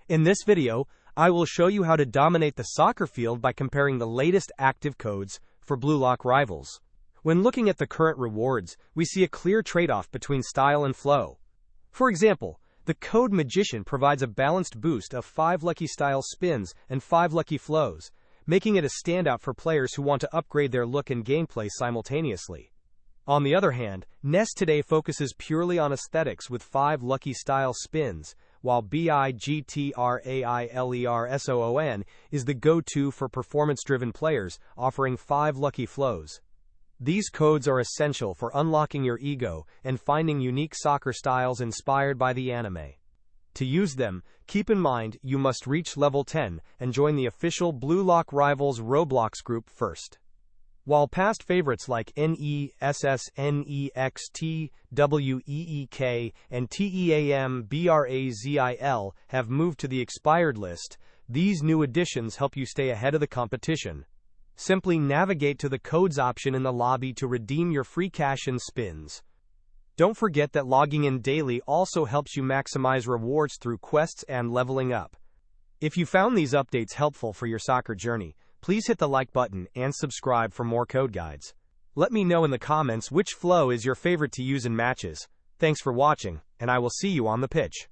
In this video, I will show you how to dominate the soccer field by comparing the latest active codes for Blue Lock Rivals. When looking at the current rewards, we see a clear trade-off between style and flow. For example, the code Magician provides a balanced boost of 5 lucky style spins and 5 lucky flows, making it a standout for players who want to upgrade their look and gameplay simultaneously. On the other hand, Nest today focuses purely on aesthetics with 5 lucky style spins, while BIGTRAILERSOON is the go-to for performance-driven players, offering 5 lucky flows. These codes are essential for unlocking your ego and finding unique soccer styles inspired by the anime. To use them, keep in mind you must reach level 10 and join the official Blue Lock Rivals Roblox group first. While past favorites like NESS, NEXT, WEEK, and TEAM BRAZIL have moved to the expired list, these new additions help you stay ahead of the competition. Simply navigate to the codes option in the lobby to redeem your free cash and spins. Don't forget that logging in daily also helps you maximize rewards through quests and leveling up. If you found these updates helpful for your soccer journey, please hit the like button and subscribe for more code guides. Let me know in the comments which flow is your favorite to use in matches. Thanks for watching, and I will see you on the pitch.